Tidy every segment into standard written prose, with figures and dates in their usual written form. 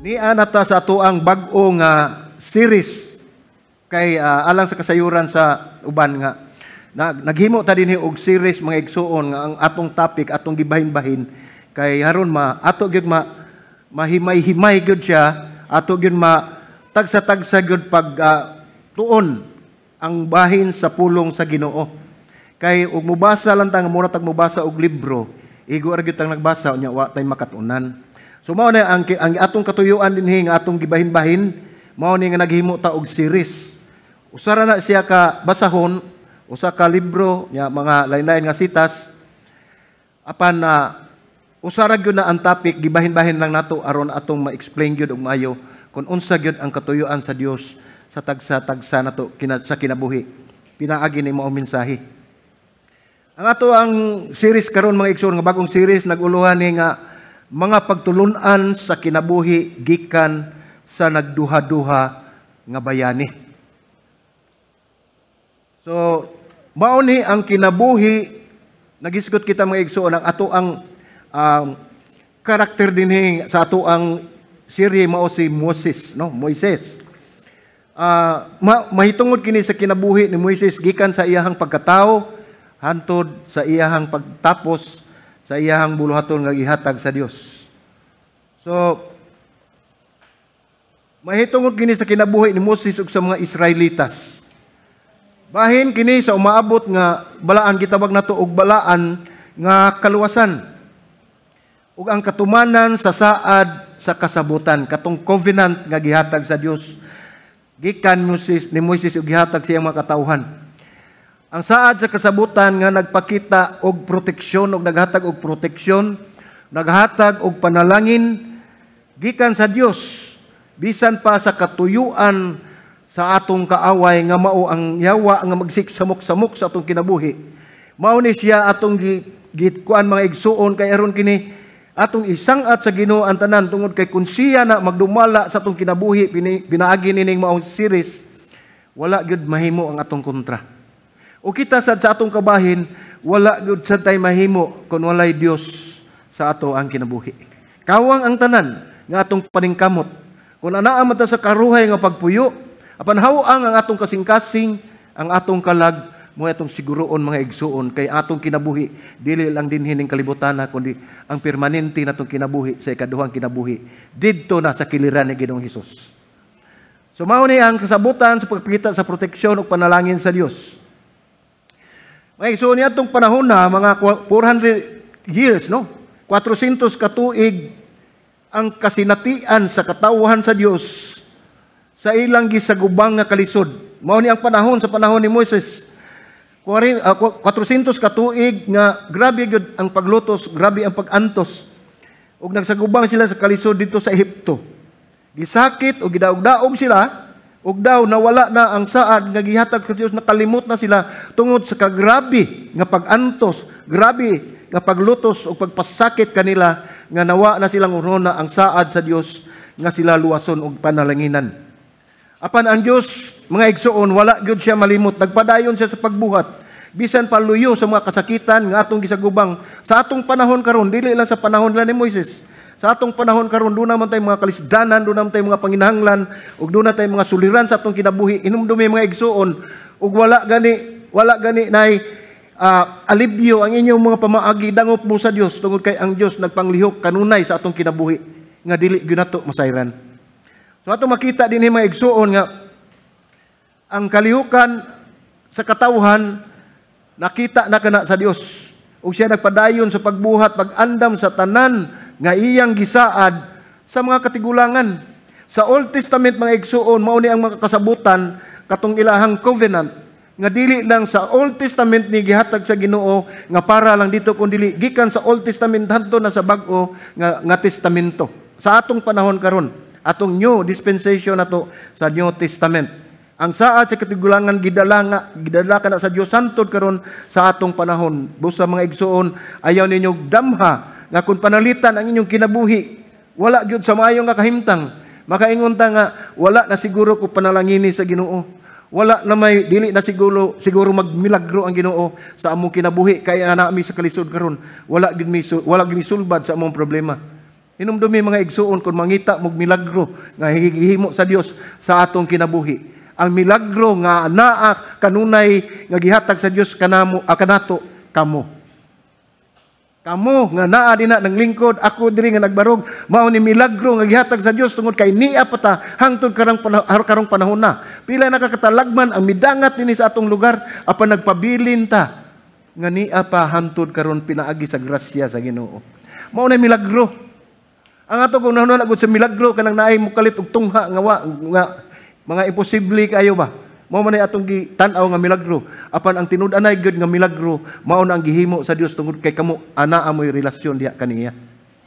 Niya nata sa ato ang bag-o nga series kay alang sa kasayuran sa uban nga naghimo ta dinhi og series mga igsuon nga ang atong topic atong gibahin-bahin kay haron ato gyud mahimay-himay gyud siya, ato gyud tagsa-tagsa gyud pag tuon ang bahin sa pulong sa Ginoo. Kay ug mubasa lang ta nga mura tag mubasa og libro, igo ra gyud tang nagbasa unya wa tay makatunan. So mao na ang atong katuyuan dinhi nga atong gibahin-bahin, mao ni nga naghimo ta og series. Usara na siya ka basahon, usa ka libro nya mga lain-lain nga sitas. Apan usara gyud na ang topic gibahin-bahin lang nato aron atong ma-explain gyud og maayo kung unsa gyud ang katuyuan sa Dios sa tagsa-tagsa nato sa kinabuhi. Pinaagi ni mao mensahe. Ang ato ang series karon mga igsoon nga bagong series naguluhan ni nga mga pagtulunan sa kinabuhi gikan sa nagduha-duha nga bayani. So, mao ni ang kinabuhi nagisgot kita mga igsoon ang ato ang karakter dinhi sa ato ang serye mao si Moses, no? Moises. Mahitungod kini sa kinabuhi ni Moises gikan sa iyahang pagkatao hantod sa iyahang pagtapos sa iyahang buluhaton nga gihatag sa Dios. So, mahitungod kini sa kinabuhi ni Moses ug sa mga Israelitas. Bahin kini sa umaabot nga balaan gitawag nato og balaan nga kaluwasan. Ug ang katumanan sa saad sa kasabutan katong covenant nga gihatag sa Dios gikan ni Moises ug gihatag sa iyang mga katawhan. Ang saad sa kasabutan nga nagpakita og proteksyon og naghatag og proteksyon, naghatag og panalangin gikan sa Dios bisan pa sa katuyuan sa atong kaaway nga mao ang yawa nga magsiksamok-samok sa atong kinabuhi. Mao ni siya atong gikuan mga igsuon kay aron kini atong isangat sa Ginoo ang tanan tungod kay kun siya na magdumala sa atong kinabuhi pinaagi nining maong series wala gyud mahimo ang atong kontra. O kita sa atong kabahin, wala gyud sa tay mahimo kung walay Dios sa ato ang kinabuhi. Kawang ang tanan nga atong paningkamot. Kung anaa man ta sa karuhay nga pagpuyo, apan hawang ang atong kasing-kasing, ang atong kalag, mo atong siguroon mga igsuon kay atong kinabuhi dili lang din hining kalibutan kundi ang permanente natong kinabuhi sa ikaduhang kinabuhi didto na sa kiliran ni Ginoong Hesus. So mao ni ang kasabutan sa pagpakita sa proteksyon ug panalangin sa Dios. So niya itong panahon na, mga 400 years, no? 400 katuig ang kasinatian sa katawhan sa Dios sa ilang gisagubang nga kalisod. Mao ni ang panahon sa panahon ni Moses. 400 katuig nga grabe gyud ang paglutos, grabe ang pagantos. Ug nagsagubang sila sa kalisod dito sa Ehipto. Gisakit o gidaog-daog sila. Ug daw nawala na ang saad nga gihatag sa Dios, nakalimot na sila tungod sa kagrabe nga pagantos, grabe nga paglutos o pagpasakit kanila nga nawa na silang urona ang saad sa Dios nga sila luwason og panalanginan. Apan ang Dios mga igsuon wala gyud siya malimot, nagpadayon siya sa pagbuhat bisan paluyo sa mga kasakitan nga atong gisagubang sa atong panahon karon, dili lang sa panahon ni Moises. Sa atong panahon karon doon naman tayo mga kalisdanan, doon naman tayo mga panginahanglan, ug doon na tayo mga suliran sa atong kinabuhi. Inumdumi mga igsuon, ug wala gani nay alibyo ang inyong mga pamaagi dangop mo sa Dios tungod kay ang Dios nagpanglihok kanunay sa atong kinabuhi nga dili gyud nato masayran. So atong makita dinhi mga igsuon nga ang kalihukan sa katawhan nakita na kana sa Dios. Ug siya nagpadayon sa pagbuhat, pag-andam sa tanan nga iyang gisaad sa mga katigulangan. Sa Old Testament mga igsuon, mao ni ang mga kasabutan katong ilahang covenant nga dili lang sa Old Testament ni gihatag sa Ginoo nga para lang dito kundi gikan sa Old Testament hanto na sa bag-o nga testamento. Sa atong panahon karon, atong new dispensation nato sa New Testament. Ang saad sa katigulangan gidala ka na sa Dios hantod karon sa atong panahon. Busa mga igsuon, ayaw ninyo damha nga kung panalitan ang inyong kinabuhi, wala gyud sa maayo nga kahimtang. Makaingon ta nga wala na siguro ko panalangini sa Ginoo. Wala na may dili na siguro magmilagro ang Ginoo sa among kinabuhi kaya nami sa kalisod karon. Wala gyud misulbad sa among problema. Hinumdumi mga igsuon kung mangita mog milagro nga hihimo sa Dios sa atong kinabuhi. Ang milagro nga naa kanunay nga gihatag sa Dios kanamo kanato kamo. Kamo nga naa dinha nang lingkod ako diri nga nagbarog mao ni milagro nga gihatag sa Dios tungod kay niya pata hangtod karong panahon na. Pila nakakatalagman ang midangat dinhi sa atong lugar apan nagpabilin ta nga niya pa hangtod karon pinaagi sa grasya sa Ginoo. Mao na milagro. Ang ato kung nanon agud sa milagro kanang naay mukalit og tungha nga mga imposible kayo ba? Mao man ay atong gitan-aw nga milagro. Apan ang tinud-anay gyud nga milagro mao na ang gihimo sa Dios tungod kay kamo anaa mo'y relasyon diha kaniya.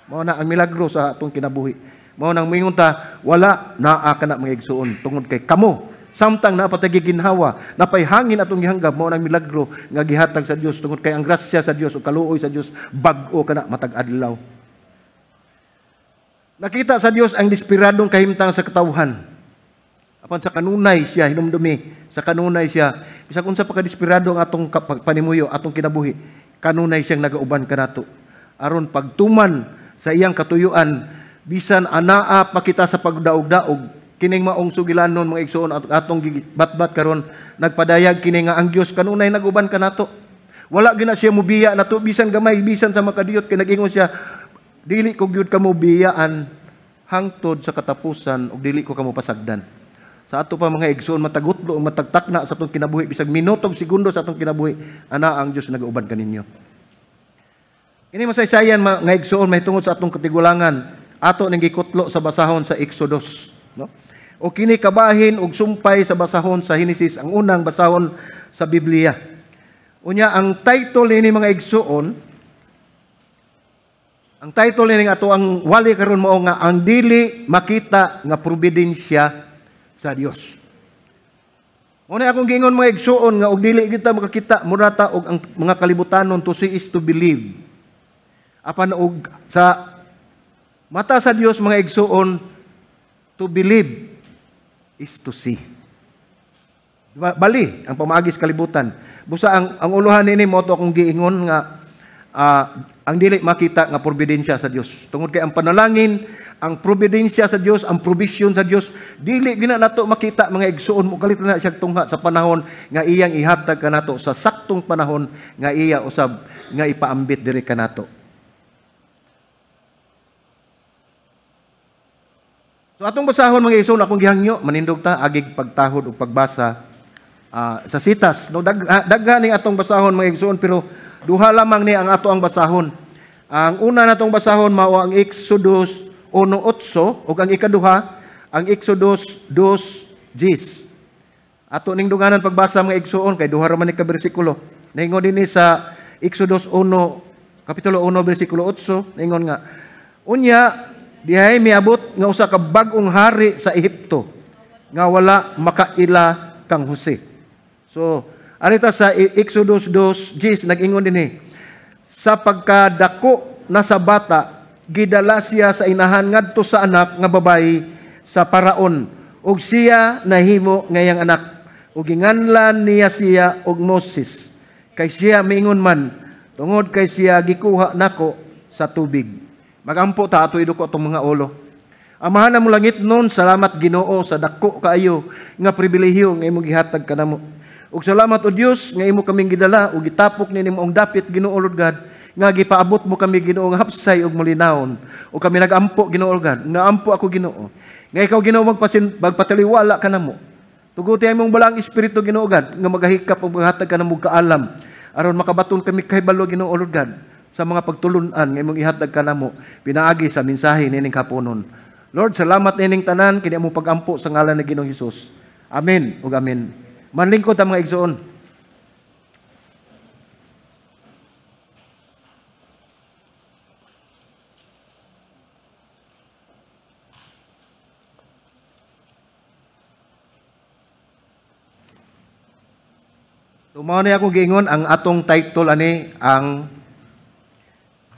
Mao na ang milagro sa atong kinabuhi. Mao nang mingon ta wala naa kana mga igsuon tungod kay kamo samtang napatay ginhawa napay hangin atong gihanggab mao nang milagro nga gihatag sa Dios tungod kay ang grasya sa Dios o kaluoy sa Dios bag-o kana matag adlaw. Nakita sa Dios ang desperadong kahimtang sa katawhan. Apan sa kanunay siya, hinumdumi, sa kanunay siya. Bisag unsa pa ka-desperado ang atong panimuyo, atong kinabuhi, kanunay siyang nagauban kanato. Aron pagtuman sa iyang katuyuan, bisan anaa pa kita sa pagdaog-daog, kining maong sugilanon mga igsoon atong batbat karon nagpadayag kini nga ang Dios kanunay nag-uban kanato. Wala gina siya mubiya nato bisan gamay, bisan sa makadiyot kay nag-ingon siya, dili ko gyud kamo biyaan hangtod sa katapusan ug dili ko kamo pasagdan. Sa ato pa mga igsoon matagutlo o matagtakna sa atong kinabuhi bisag minuto ug segundo sa atong kinabuhi ana ang Dios nagauban kaninyo. Ini masaysayan mga igsoon mahitungod sa atong katigulangan ato ning gikutlo sa basahon sa Exodus, no? O kini kabahin og sumpay sa basahon sa Henesis ang unang basahon sa Biblia. Unya ang title ni mga igsoon, ang title ni ato ang wali karon mao nga ang dili makita nga probidensya sa Dios. Una akong gingon mga igsuon nga og dili kita makakita murata og ang mga kalibutanon to see is to believe. Apan og sa mata sa Dios mga igsuon to believe is to see. Bali ang pamaagi sa kalibutan. Busa ang uluhan nini mo to akong giingon nga ang dili makita nga probidensya sa Dios. Tungod kay ang panalangin, ang probidensya sa Dios, ang provision sa Dios, dili gina nato makita mga igsuon mo kalit na siya tungha sa panahon nga iyang ihatag kanato sa saktong panahon nga iya usab nga ipaambit diri kanato. So atong basahon mga igsoon akong gihangyo manindog ta agig pagtahod ug pagbasa sa sitas. No daghan ning atong basahon mga igsoon pero duha lamang ni ang ato ang basahon. Ang una natong basahon mao ang Exodus 1:8 ug ang ikaduha ang Exodus 2:10. Ato ning dunganan pagbasa mga igsoon kay duha ra man ni ka bersikulo. Naingon dinhi sa Exodus 1 kapitulo 1 bersikulo 8 naingon nga unya dihay miabot nga usa ka bag-ong hari sa Ehipto nga wala makaila kang Jose. So arita sa Exodus 2:10 nag-ingon dinhi sa pagkadako na sa bata gidala siya sa inahan ngadto sa anak nga babayi sa paraon ug siya nahimo ngayang anak ug ginganlan niya siya og Moses kay siya miingon man tungod kay siya gikuha nako sa tubig. Magampo ta ato iduko atong mga ulo. Amahan na mo langit nun, salamat Ginoo sa dako kaayo nga pribilehiyo nga imong gihatag kanamo. Ug salamat o Dios nga imo kaming gidala ug gitapok ni nimong dapit Ginoo Lord God nga gipaabot mo kami Ginoo nga hapsay ug malinawon ug kami nagampo Ginoo Lord God. Naampo ako Ginoo. Nga ikaw Ginoo magpataliwala kanamo. Tuguti imong balang espiritu Ginoo God nga magahikap ug maghatag kanamo kaalam aron makabaton kami kahibalo Ginoo Lord God sa mga pagtulunan nga imong ihatag kanamo pinaagi sa mensahe nining kapunon. Lord, salamat nining tanan kini among pagampo sa ngalan ni Ginoong Hesus. Amen ug amen. Manlingkod ang mga igsoon. So mao ni akong giingon ang atong title ani ang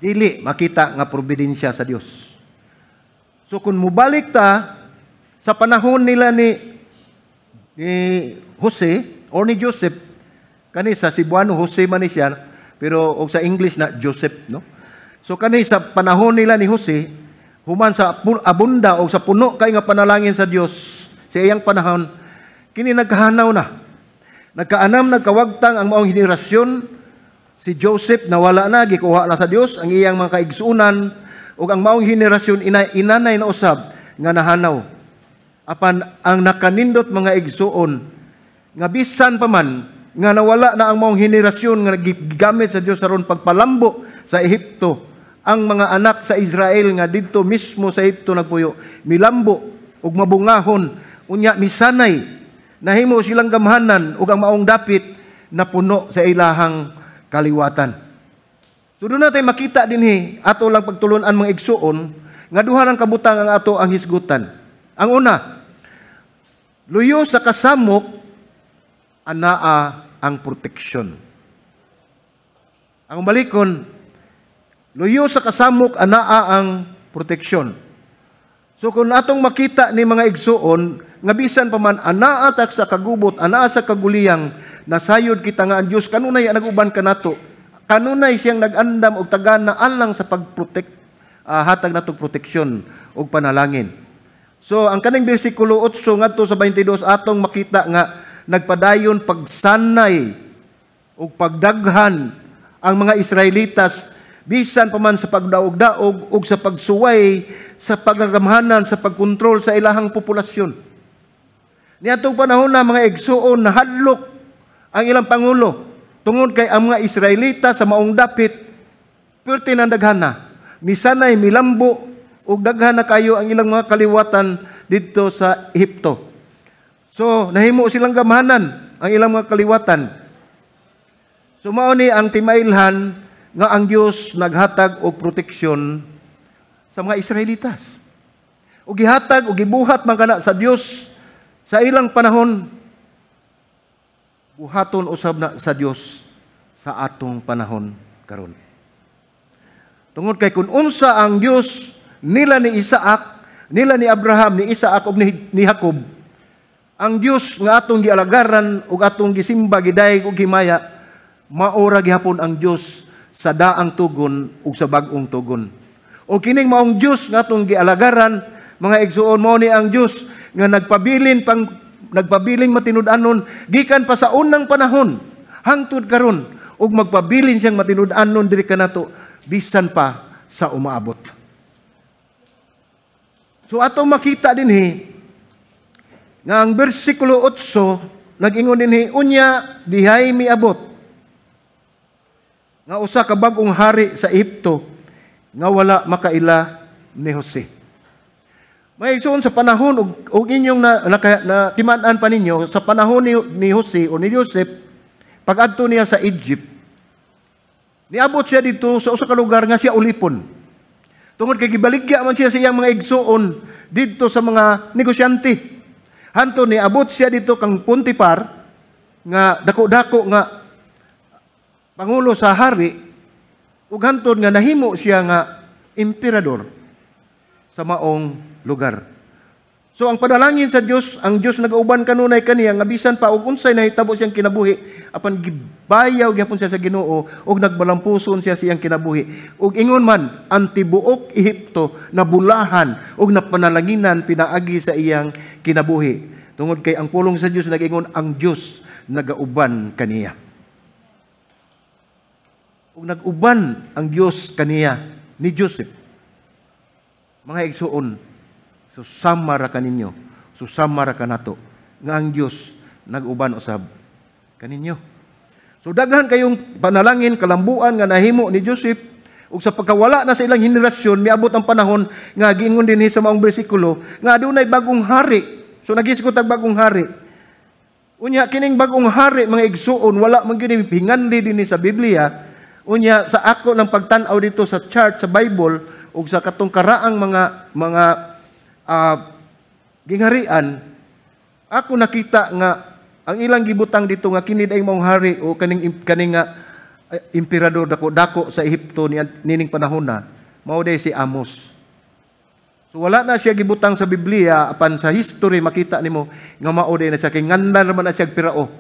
dili makita nga probidensya sa Dios. So kung mubalik ta sa panahon nila ni Jose or ni Joseph, kani sa Cebuano Jose man ni siya, pero o sa English na Joseph, no? So kani sa panahon nila ni Jose, human sa abunda o sa puno kay nga panalangin sa Dios sa iyang panahon, kini nagkahanaw na. Nagkaanam, nagkawagtang ang maong henerasyon. Si Joseph nawala na, gikuha na sa Dios ang iyang mga kaigsuunan, ug ang maong henerasyon inanay na usab nga nahanaw. Apan ang nakanindot mga igsuon nga bisan pa man nga nawala na ang maong henerasyon nga gigamit sa Dios aron pagpalambo sa Ehipto, ang mga anak sa Israel nga didto mismo sa Ehipto nagpuyo, milambo ug mabungahon, unya misanay, nahimo silang gamhanan ug ang maong dapit na puno sa ilahang kaliwatan. So doon natin makita dinhi ato lang pagtulunan mga igsuon nga duha ng kabutang ang ato ang hisgutan. Ang una, luyo sa kasamok anaa ang proteksyon. Ang balikon, luyo sa kasamok anaa ang proteksyon. So kung atong makita ni mga igsuon nga bisan pa man anaa ta sa kagubot, anaa sa kaguliyang, nasayod kita nga ang Dios kanunay naguban kanato. Kanunay siyang nag-andam og tagana alang sa pagprotect, hatag natong proteksyon og panalangin. So ang kaning bersikulo 8 ngadto sa 22 atong makita nga nagpadayon pagsanay ug pagdaghan ang mga Israelitas bisan pa man sa pagdaog-daog ug sa pagsuway sa pagagamhanan sa pagkontrol sa ilahang populasyon. Niadtong panahon na mga igsuon nahadlok ang ilang pangulo tungod kay ang mga Israelita sa maong dapit perti nang daghana, misanay milambo ug daghan na kayo ang ilang mga kaliwatan didto sa Ehipto. So nahimo silang gamhanan ang ilang mga kaliwatan. So mao ni ang timailhan nga ang Dios naghatag og proteksyon sa mga Israelitas. Ug gihatag ug gibuhat man kana sa Dios sa ilang panahon, buhaton usab na sa Dios sa atong panahon karon. Tungod kay kun unsa ang Dios nila ni Isaac, nila ni Abraham, ni Isaac ug ni Jacob, ang Dios nga atong gialagaran ug atong gisimba, gidayeg ug himaya, maora gihapon ang Dios sa daang tugon ug sa bag-ong tugon. O kining maong Dios nga atong gialagaran, mga igsuon, mao ni ang Dios nga nagpabiling matinud-anon gikan pa sa unang panahon hangtod karon ug magpabilin siyang matinud-anon diri kanato bisan pa sa umaabot. So atong makita dinhi nga ang bersikulo 8 nag-ingon dinhi, unya dihay miabot nga usa ka bag-ong hari sa Ehipto nga wala makaila ni Jose. May igsoon sa panahon ug inyong natiman-an pa ninyo sa panahon ni Jose o ni Joseph pag-adto niya sa Egypt. Niabot siya dito sa usa ka lugar nga siya ulipon. Tungod kay gibaligya man siya sa iyang mga igsoon didto sa mga negosyante. Hanto ni abot siya dito kang Pontipar nga dako-dako nga pangulo sa hari ug hantod nga nahimo siya nga emperador sa maong lugar. So ang panalangin sa Dios, ang Dios nagauban kanunay kaniya nga bisan pa og unsay nahitabo siyang kinabuhi, apan gibayaw gyapon siya sa Ginoo ug nagbalampuson siya sa iyang kinabuhi. Ug ingon man ang tibuok Ehipto nabulahan ug napanalanginan pinaagi sa iyang kinabuhi. Tungod kay ang pulong sa Dios nag-ingon ang Dios nagauban kaniya. Ug naguban ang Dios kaniya ni Joseph. Mga igsuon, susama ra kaninyo, susama ra kanato nga ang Dios nag-uban usab kaninyo. So daghan kayong panalangin, kalambuan nga nahimo ni Joseph ug sa pagkawala na sa ilang henerasyon miabot ang panahon nga giingon dinhi sa maong bersikulo nga adunay bagong hari. So nagisgot ang bagong hari. Unya kining bagong hari mga igsuon wala man gyud pingandi dinhi sa Biblia. Unya sa ako ng pagtan-aw dito sa chart sa Bible ug sa katong karaang mga gingharian, ako nakita nga ang ilang gibutang dito nga kini daing maong hari o kaning nga emperador dako sa Ehipto nining panahon na mao day si Amos. So wala na siya gibutang sa Biblia, apan sa history makita nimo nga mao day na siya kay ngandar man na siya pirao.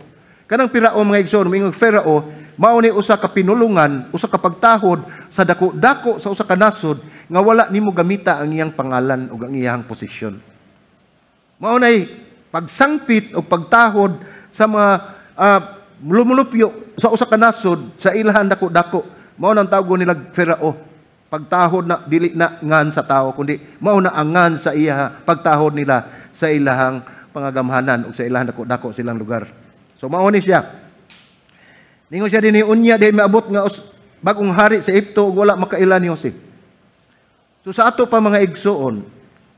Kanang Pirao mga igsoon, mingog Pharaoh, mao ni usa ka pinulungan, usa ka pagtahod sa dako-dako sa usa ka nasod nga wala nimo gamita ang iyang pangalan ug ang iyang posisyon. Mao nay pagsangpit o pagtahod sa mga lumulupyo sa usa ka nasod sa ilahan dako-dako. Mao nang tawgon nila Pharaoh. Pagtahod na dili na ngan sa tao kundi mao na ang ngan sa iya pagtahod nila sa ilahang pangagamhanan ug sa ilahang dako-dako silang lugar. So mao ni siya. Ningon siya dinhi unya di maabot nga bagong hari sa Egypto ug wala makaila ni Jose. So sa ato pa mga igsoon,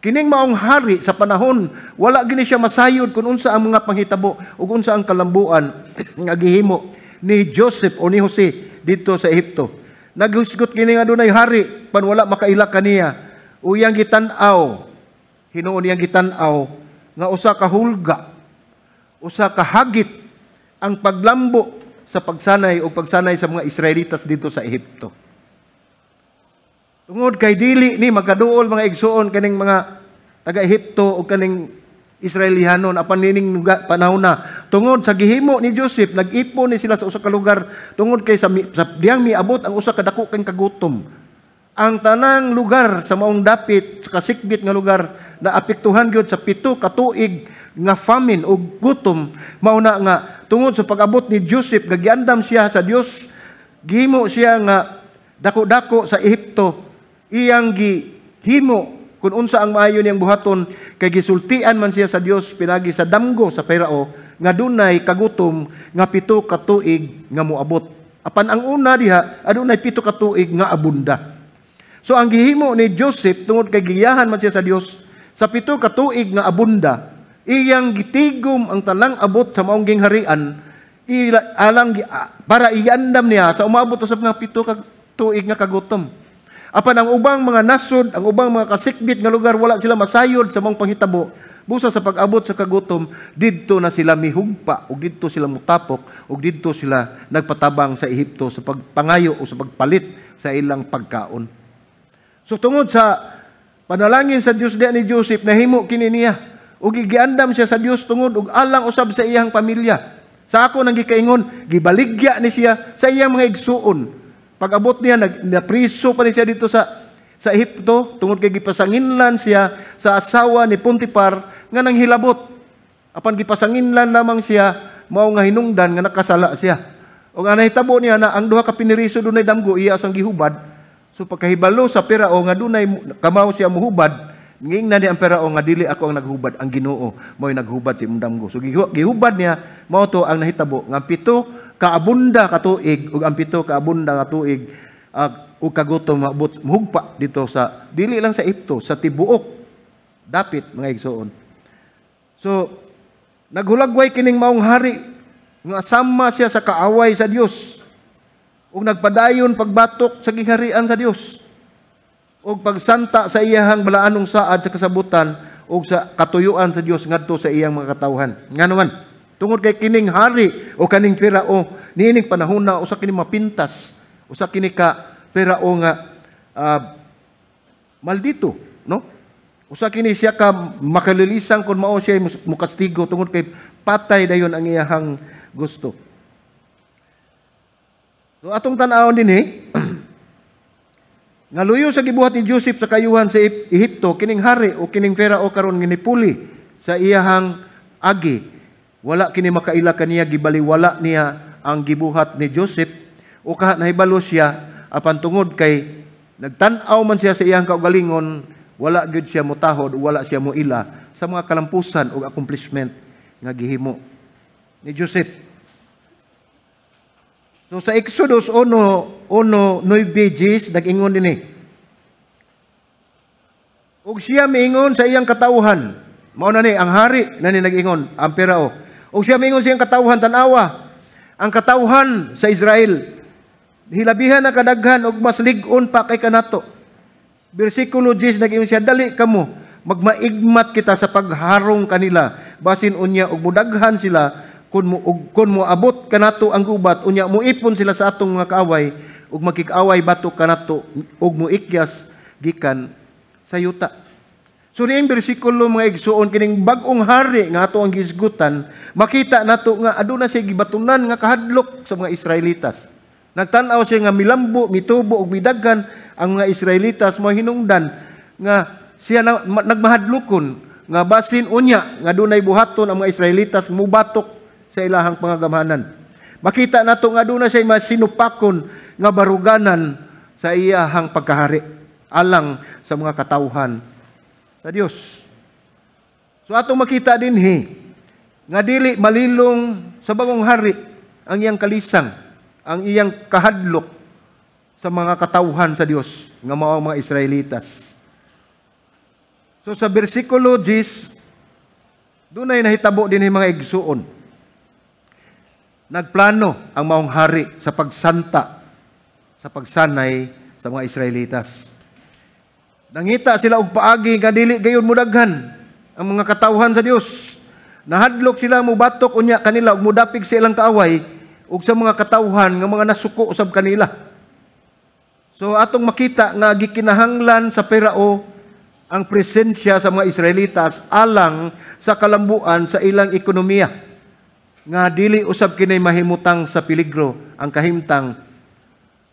kining maong hari sa panahon wala gini siya masayod kun unsa ang mga panghitabo ug unsa ang kalambuan nga gihimo ni Joseph o ni Jose dito sa Egypto. Naghusgot kini nga dunay hari pan wala makaila kaniya. Uyang gitan-aw, hinuon niyang gitan-aw nga usa ka hulga, usa ka hagit ang paglambo sa pagsanay o pagsanay sa mga Israelitas dito sa Ehipto. Tungod kay dili ni magaduol mga igsoon kaning mga taga-Ehipto o kaning Israelihanon apan nining panahon na. Tungod sa gihimo ni Joseph, nag-ipon ni sila sa usa ka lugar tungod kay sa diyang miabot ang usa ka dako kang kagutom. Ang tanang lugar sa maong dapit, sa kasikbit nga lugar na apektuhan gyud sa 7 ka tuig nga famine o gutom, mauna nga tungod sa pag-abot ni Joseph gagiandam siya sa Dios, gihimo siya nga dako-dako sa Ehipto, iyang gihimo kung unsa ang maayo niyang buhaton kay gisultian man siya sa Dios pinagi sa damgo sa Pharaoh nga dunay kagutom nga 7 ka tuig nga moabot. Apan ang una diha adunay 7 ka tuig nga abunda. So ang gihimo ni Joseph tungod kay giyahan man siya sa Dios sa 7 ka tuig nga abunda, iyang gitigom ang tanang abot sa maong gingharian alang para iandam niya sa umabot usab nga 7 ka tuig nga kagutom. Apan ang ubang mga nasod, ang ubang mga kasikbit nga lugar wala sila masayod sa maong panghitabo. Busa sa pag-abot sa kagutom, didto na sila mihugpa ug didto sila mutapok ug didto sila nagpatabang sa Ehipto sa pagpangayo o sa pagpalit sa ilang pagkaon. So tungod sa panalangin sa Dios diha ni Joseph, nahimo kini niya ug giandam siya sa Dios tungod ug alang usab sa iyang pamilya. Sa ako nang gikaingon, gibaligya ni siya sa iyang mga igsuon. Pag-abot niya napriso pa ni siya dito sa Ehipto tungod kay gipasanginlan siya sa asawa ni Potiphar nga nanghilabot. Apan gipasanginlan lamang siya mao nga hinungdan nga nakasala siya. Ug ang nahitabo niya na ang duha ka piniriso dunay damgo iya asang gihubad. So pagkahibalo sa Pirao nga dunay kamaw siya muhubad, ngingnan ni ang Pirao nga dili ako ang naghubad, ang Ginoo mao'y naghubad si imong damgo. So gihubad niya mao to ang nahitabo nga 7 kaabunda ka tuig ug ang 7 kaabunda nga tuig ug kagutom muhugpa dito sa dili lang sa Ehipto, sa tibuok dapit mga igsoon. So naghulagway kining maong hari nga sama siya sa kaaway sa Dios ug nagpadayon pagbatok sa gingharian sa Dios ug pagsanta sa iyahang balaanong saad sa kasabutan ug sa katuyuan sa Dios ngadto sa iyang mga katawhan. Nganuman tungod kay kining hari o kaning Pirao niining panahon na usa kini mapintas, usa kini ka Pirao nga maldito, no? Usa kini siya ka makalilisang kun mao siya mukastigo tungod kay patay dayon ang iyahang gusto. So atong tan-awon dinhi nga luyo sa gibuhat ni Joseph sa kayuhan sa Ehipto, kining hari o kining Pirao karon ginipuli sa iyahang agi. Wala kini makaila kaniya, gibaliwala niya ang gibuhat ni Joseph o kaha nahibalo siya apan tungod kay nagtan-aw man siya sa iyang kaugalingon, wala gyud siya motahod, wala siya moila sa mga kalampusan o accomplishment nga gihimo ni Joseph. So sa Exodus 1:9 nag-ingon dinhi. Ug siya miingon sa iyang katawhan, mao na ni ang hari na ni nag-ingon, ang Pirao. Ug siya miingon sa iyang katawhan, tan-awa, ang katawhan sa Israel hilabihan na kadaghan og mas lig-on pa kay kanato. Bersikulo 10 nag-ingon siya, dali kamo magmaigmat kita sa pagharong kanila basin unya og mudaghan sila kun mo abot kanato ang gubat unya muipon sila sa atong mga kaaway ug makik-away batok kanato ug muikyas gikan sa yuta. So niing bersikulo mga igsuon kining bag-ong hari nga ato ang gisgutan, makita nato nga aduna siya gibatunan nga kahadlok sa mga Israelitas. Nagtan-aw siya nga milambo, mitubo ug midaghan ang mga Israelitas mo hinungdan nga siya nagmahadlokon nga basin unya nga dunay buhaton ang mga Israelitas mubatok sa ilahang pangagamhanan. Makita nato nga aduna siya masinupakon nga baruganan sa iyahang pagkahari alang sa mga katawhan sa Dios. So atong makita dinhi nga dili malilong sa bagong hari ang iyang kalisang, ang iyang kahadlok sa mga katawhan sa Dios nga mao ang mga Israelitas. So sa bersikulo 10 dunay nahitabo dinhi mga igsuon. Nagplano ang maong hari sa pagsanta sa pagsanay sa mga Israelitas. Nangita sila og paagi nga dili gayon mudaghan ang mga katawhan sa Dios. Nahadlok sila mubatok unya kanila ug mudapig sa ilang kaaway ug sa mga katawhan nga mga nasuko usab kanila. So atong makita nga gikinahanglan sa Perao ang presensya sa mga Israelitas alang sa kalambuan sa ilang ekonomiya nga dili usab kinay mahimutang sa peligro ang kahimtang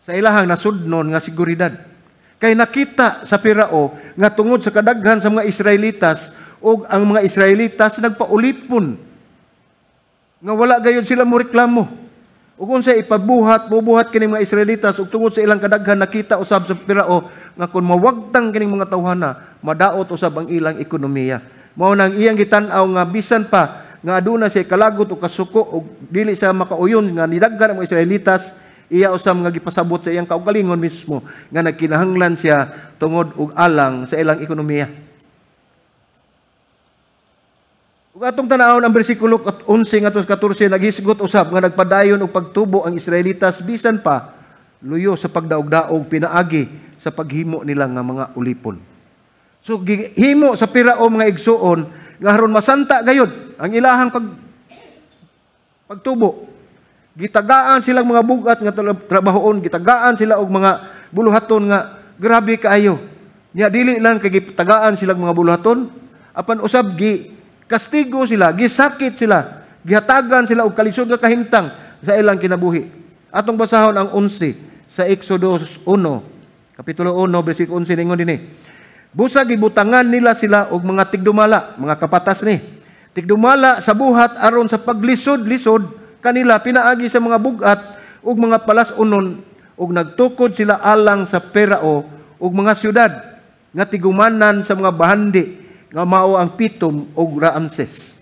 sa ilahang nasudnon nga seguridad. Kay nakita sa Perao nga tungod sa kadaghan sa mga Israelitas o ang mga Israelitas nagpaulipon nga wala gayon sila mo reklamo. Ug unsa ipabuhat, mubuhat kining mga Israelitas ug tungod sa ilang kadaghan nakita usab sa Perao nga kun mawagtang kining mga tawhana, madaot usab ang ilang ekonomiya. Mao nang iyang gitan-aw nga bisan pa nga aduna siya kalagot o kasuko ug dili siya makauyon nga nidaghan ang mga Israelitas, iya usam nga gipasabot sa iyang kaugalingon mismo nga nagkinahanglan siya tungod ug alang sa ilang ekonomiya. Ug atong tan-awon ang bersikulo 11 ngadto sa 14 naghisgot usab nga nagpadayon og pagtubo ang Israelitas bisan pa luyo sa pagdaog-daog pinaagi sa paghimo nila nga mga ulipon. So gihimo sa Perao mga igsuon nga aron masanta gayud ang ilahang pagtubo. Gitagaan silang mga bugat nga trabahoon, gitagaan sila og mga buluhaton nga grabe kaayo. Nya dili lang kay gitagaan silang mga buluhaton, apan usab gi kastigo sila, gisakit sila, gihatagan sila og kalisod nga kahimtang sa ilang kinabuhi. Atong basahon ang 11 sa Exodus 1, kapitulo 1, bersikulo 11 ningon dinhi. Busa gibutangan nila sila og mga tigdumala, mga kapatas ni. Tigdumala sa buhat aron sa paglisod-lisod kanila pinaagi sa mga bugat ug mga palas-unon ug nagtukod sila alang sa Perao ug mga syudad nga tigumanan sa mga bahandi nga mao ang Pitom ug Raamses.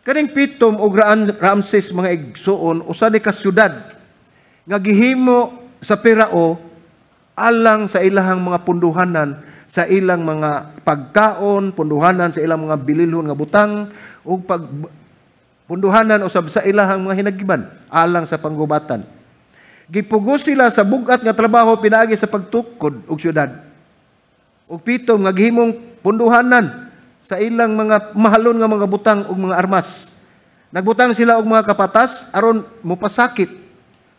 Kaning Pitom ug Raamses mga igsuon usa ni ka syudad nga gihimo sa Perao alang sa ilahang mga punduhanan, sa ilang mga pagkaon, punduhanan sa ilang mga bililhon nga butang ug punduhanan usab sa ilahang mga hinagiban alang sa panggubatan. Gipugos sila sa bugat nga trabaho pinaagi sa pagtukod og syudad. Ug Pitom nga gihimong punduhanan sa ilang mga mahalon nga mga butang ug mga armas. Nagbutang sila og mga kapatas aron mopasakit.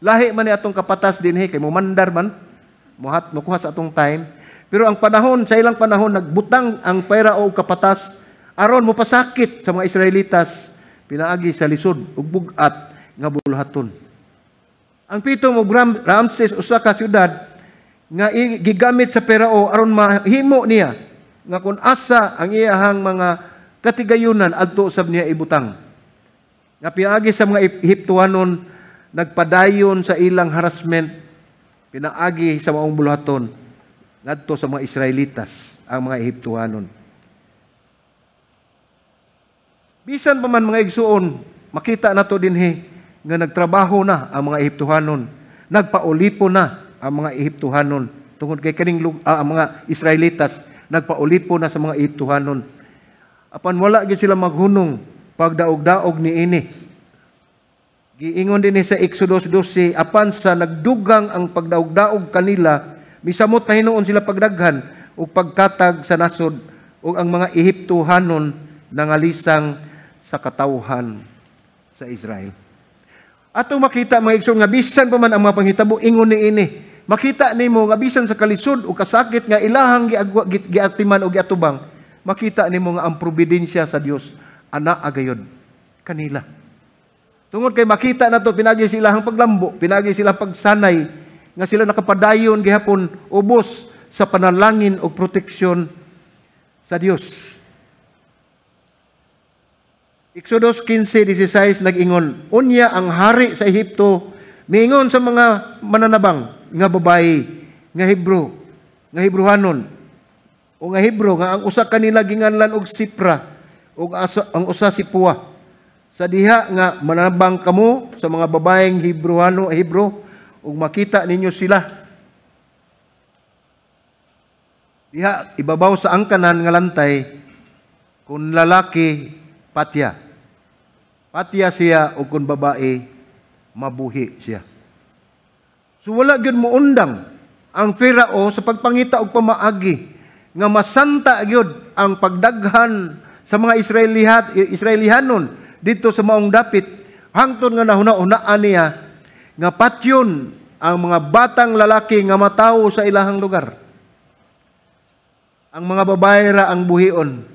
Lahi man ni atong kapatas dinhi kay momandar man, mokuha sa atong time. Pero ang panahon, sa ilang panahon nagbutang ang Perao og kapatas aron mopasakit sa mga Israelitas pinaagi sa lisod ug bugat nga buluhaton. Ang Pitom ug Raamses usa ka syudad nga gigamit sa Perao aron mahimo niya nga kun asa ang iyahang mga katigayunan adto usab niya ibutang. Nga pinaagi sa mga Ehiptohanon nagpadayon sa ilang harassment pinaagi sa maong buluhaton ngadto sa mga Israelitas ang mga Ehiptohanon. Bisan pa man mga igsuon, makita nato dinhi nga nagtrabaho na ang mga Ehiptohanon, nagpaulipo na ang mga Ehiptohanon tungod kay kaning ang mga Israelitas nagpaulipo na sa mga Ehiptohanon. Apan wala gyud sila maghunong pagdaog-daog niini. Giingon dinhi sa Exodus 12, apan sa nagdugang ang pagdaog-daog kanila, misamot na hinuon sila pagdaghan ug pagkatag sa nasod ug ang mga Ehiptohanon nangalisang sa katawhan sa Israel. Atong makita mga igsoon nga bisan pa man ang mga panghitabo ingon niini. Makita nimo nga bisan sa kalisod o kasakit nga ilahang giatiman o giatubang, makita nimo nga ang probidensya sa Dios ana agayod kanila. Tungod kay makita nato pinagi sila ang paglambo, pinagi sila pagsanay nga sila nakapadayon gihapon ubos sa panalangin o proteksyon sa Dios. Exodus 15:16 nag-ingon, unya ang hari sa Ehipto miingon sa mga mananabang nga babae nga Hebrohanon o nga Hebro nga ang usa kanila ginganlan og Sipra o ang usa si Puwa. Sa diha nga mananabang kamo sa mga babaeng Hebro ug makita ninyo sila. Diha ibabaw sa angkanan nga lantay kun lalaki patya. Patya siya o kung babae, mabuhi siya. So wala gyud mo undang ang Farao sa pagpangita og pamaagi nga masanta gyud ang pagdaghan sa mga Israelihanon dito sa maong dapit hangtod nga nahuna-unaan niya nga patyon ang mga batang lalaki nga matawo sa ilahang lugar. Ang mga babae ra ang buhion.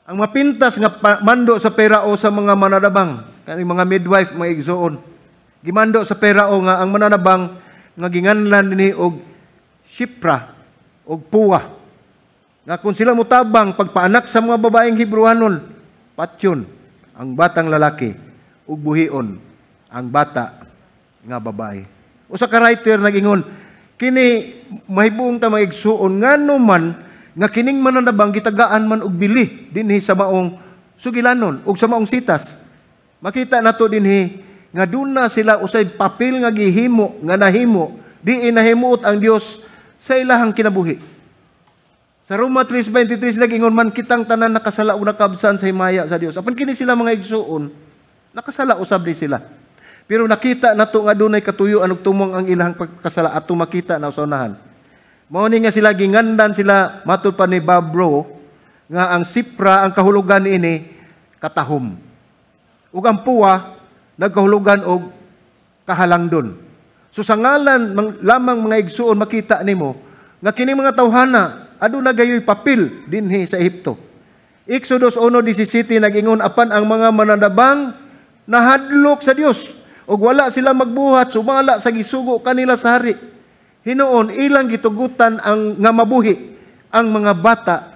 Ang mapintas nga mando sa Farao sa mga mananabang, kaning mga midwife, mga igsoon. Gimando sa Farao nga ang mananabang nga ginganlan ni og Sipra og Puwa. Nga kung sila mutabang pagpaanak sa mga babaeng Hebrohanon, patyon ang batang lalaki ug buhion ang bata nga babae. Usa ka writer nag-ingon, kini mahibong ta mga igsoon ngano man nga kining mananabang gitagaan man og bili dinhi sa maong sugilanon ug sa maong sitas. Makita nato dinhi nga duna sila usay papel nga gihimo nga nahimo di inahimuot ang Dios sa ilahang kinabuhi. Sa Roma 3:23 nag-ingon man kitang tanan nakasala ug nakabsan sa himaya sa Dios. Apan kini sila mga igsuon nakasala usab di sila. Pero nakita nato nga dunay katuyoan ug tumong ang ilahang pagkasala ato makita na usahan. Mao ni nga sila gingandan sila matud pa ni Babro nga ang Sipra ang kahulugan niini katahom. Ug ang Puwa nagkahulugan og kahalangdon. So sa ngalan lamang mga igsuon makita nimo nga kini mga tawhana aduna gayoy papel dinhi sa Ehipto. Exodus 1:17 nag-ingon apan ang mga mananabang nahadlok sa Dios ug wala sila magbuhat sumala sa gisugo kanila sa hari. Hinoon ilang gitugutan ang nga mabuhi ang mga bata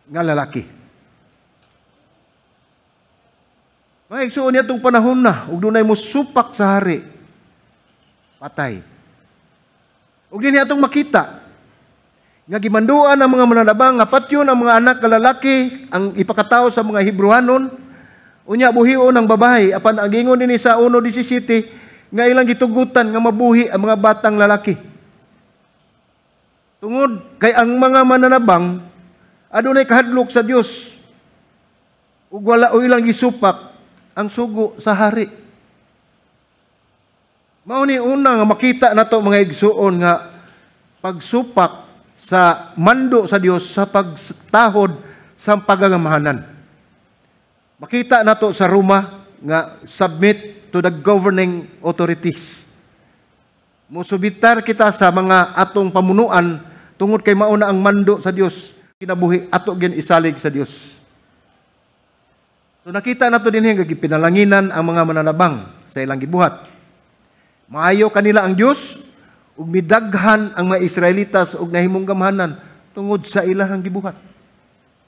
nga lalaki. Mga igsuon niya itong panahon na ug dunay mo supak sa hari. Patay. Ug din niya itong makita nga gimanduan ang mga mananabang nga patyon ang mga anak nga lalaki ang ipakatawo sa mga Hebrohanon unya buhion ang babae apan ang gingon dinhi sa 1:17 nga ilang gitugutan nga mabuhi ang mga batang lalaki. Tungod kay ang mga mananabang adunay kahadlok sa Dios ug wala o ilang gisupak ang sugo sa hari. Mao ni una nga makita nato mga igsuon nga pagsupak sa mando sa Dios sa pagtahod sa pagagamahanan. Makita nato sa Roma nga submit to the governing authorities. Musubitar kita sa mga atong pamunuan tungod kay mauna ang mando sa Dios kinabuhi ato gyud isalig sa Dios. So nakita nato dinhi nga gipinalanginan ang mga mananabang sa ilang gibuhat. Maayo kanila ang Dios ug midaghan ang mga Israelitas ug nahimong gamhanan tungod sa ilahang gibuhat.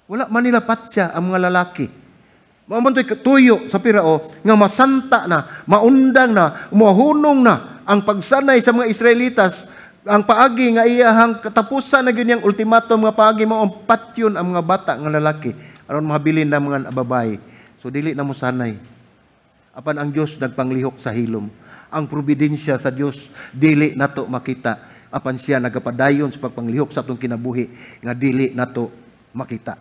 Wala man nila patya ang mga lalaki. Mamantoy tuyo sa Pirao nga masanta na, maundang na, umahunong na ang pagsanay sa mga Israelitas, ang paagi nga iyahang katapusan na gyud yang ultimatum nga paagi mao ang patyon ang mga bata nga lalaki aron mahabilin na mga babae. So dili na mo sanay. Apan ang Dios nagpanglihok sa hilom. Ang probidensya sa Dios dili nato makita. Apan siya nagapadayon sa pagpanglihok sa atong kinabuhi nga dili nato makita.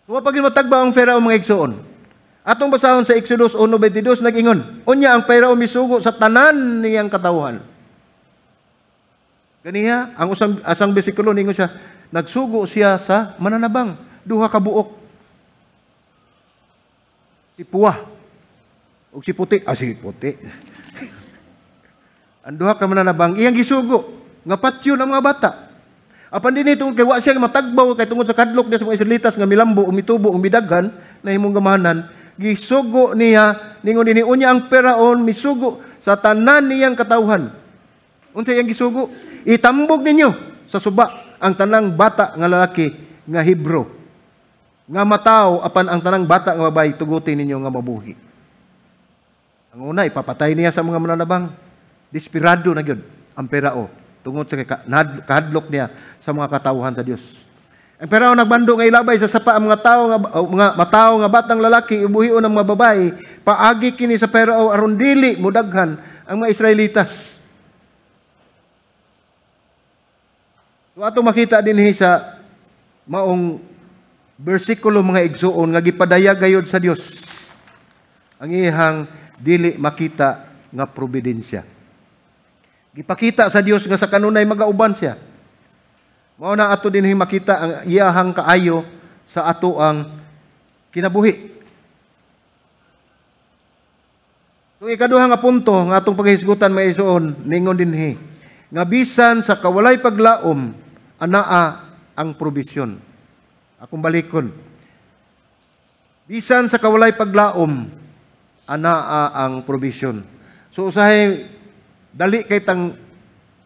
Kung pag matagba ang Farao mga igsoon, atong basahon sa Exodus 1:22 nag-ingon, unya ang Farao misugo sa tanan niyang katawhan. Ganiya, ang asang bersikulo ningon siya, nagsugo siya sa mananabang, duha ka buok. Si Puwa ug si Puti, si Puti. Ang duha ka mananabang iyang gisugo nga patyon ang mga bata. Apan dinhi tungod kay wa siya matagbaw kay tungod sa kadlok niya sa mga Israelitas nga milambo, umitubo, umidaghan na himong gamahanan, gisugo niya ningon dinhi unya ang Peraon misugo sa tanan niyang katawhan. Unsa iyang gisugo? Itambog ninyo sa suba ang tanang bata nga lalaki nga Hebro. Nga mataw apan ang tanang bata nga babae tugutin ninyo nga mabuhi. Ang una ipapatay niya sa mga mananabang. Desperado na gyud ang Perao tungod sa kahadlok niya sa mga katawhan sa Dios. Ang Perao nagbando nga ilabay sa sapa ang mga tao nga mataw nga batang lalaki ibuhion ang mga babae, paagi kini sa Perao aron dili mudaghan ang mga Israelitas. So ato makita dinhi sa maong bersikulo mga igsuon nga gipadayag gayud sa Dios ang ihang dili makita nga probidensya. Gipakita sa Dios nga sa kanunay magauban siya. Mao na ato dinhi makita ang iyahang kaayo sa ato ang kinabuhi. So ikaduha nga punto nga atong paghisgutan may isuon ningon dinhi nga bisan sa kawalay paglaom anaa ang probisyon. Akong balikon. Bisan sa kawalay paglaom anaa ang probisyon. So usahay dali kay tang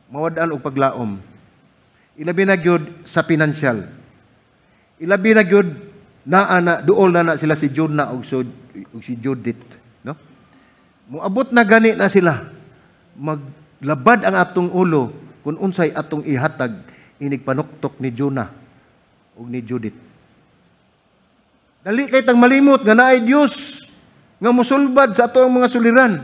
mawad-an og paglaom. Ilabi na gyud sa pinansyal. Ilabi na gyud na duol na sila si Jonah og si Judith, no? Moabot na gani na sila. Maglabad ang atong ulo kung unsay atong ihatag inig panuktok ni Jonah ug ni Judith. Dali kay tang malimot nga naay Dios nga mosulbad sa atong mga suliran.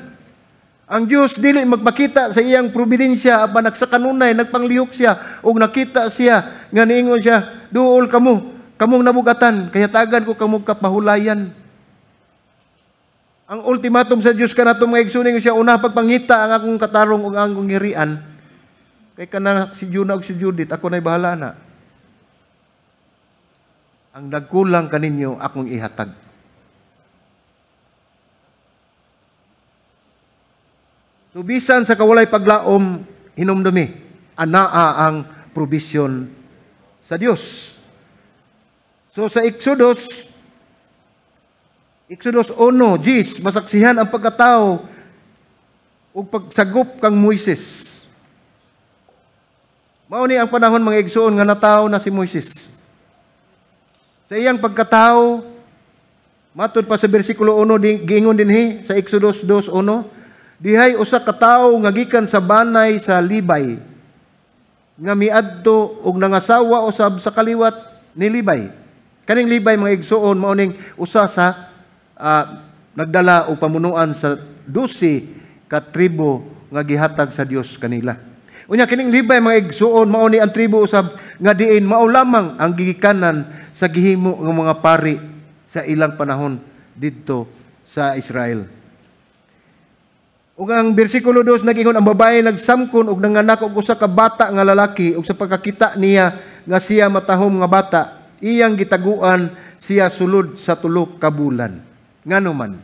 Ang Diyos dili magpakita sa iyang probidensya apan nagsakanunay nagpanglihok siya ug nakita siya nga niingon siya duol kamong nabugatan kaya tagan ko kamong kapahulayan. Ang ultimatum sa Diyos kanato mga igsuning siya una pagpangita ang akong katarong ug ang akong ngirian kay kana si Jonah ug si Judith ako nay bahala na. Ang nagkulang kaninyo akong ihatag. So bisan sa kawalay paglaom hinumdumi anaa ang provision sa Dios. So sa Exodus 1:10 masaksihan ang pagkatao ug pagsagop kang Moises. Mao ni ang panahon mga igsoon nga natawo na si Moises. Sa iyang pagkatao matud pa sa bersikulo 1 giingon dinhi sa Exodus 2:1 dihay usa ka tawo nga gikan sa banay sa Libay nga miadto og nangasawa usab sa kaliwat ni Libay. Kaning Libay mga igsuon mao ning usa sa nagdala og pamunuan sa 12 ka tribo nga gihatag sa Dios kanila. Unya kining Libay mga igsuon mao ni ang tribo usab nga diin mao lamang ang gigikanan sa gihimo nga mga pari sa ilang panahon didto sa Israel. Ug ang bersikulo 2 nagingon ang babae nagsamkon og nanganak og usa ka bata nga lalaki ug sa pagkakita niya nga siya matahom nga bata iyang gitaguan siya sulod sa 3 ka bulan. Ngano man.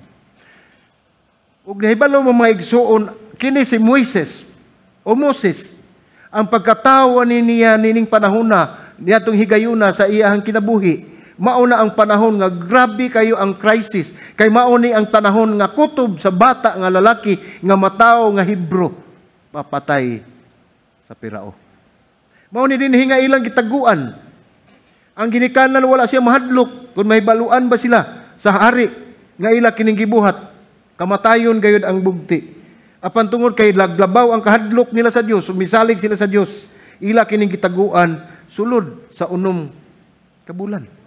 Ug nahibalo mo mga igsuon kini si Moses ang pagkatawa niya nining panahona niadtong higayuna sa iyang kinabuhi. Mao na ang panahon nga grabe kayo ang crisis. Kay mao ni ang panahon nga kutob sa bata nga lalaki nga mataw nga Hebro papatay sa Perao. Mao ni dinhi nga ilang gitaguan. Ang ginikanan wala siya mahadlok kung mahibaluan ba sila sa hari nga ila kining gibuhat. Kamatayon gayud ang bugti. Apan tungod kay laglabaw ang kahadlok nila sa Dios, misalig sila sa Dios, ila kining gitaguan sulod sa 6 ka bulan.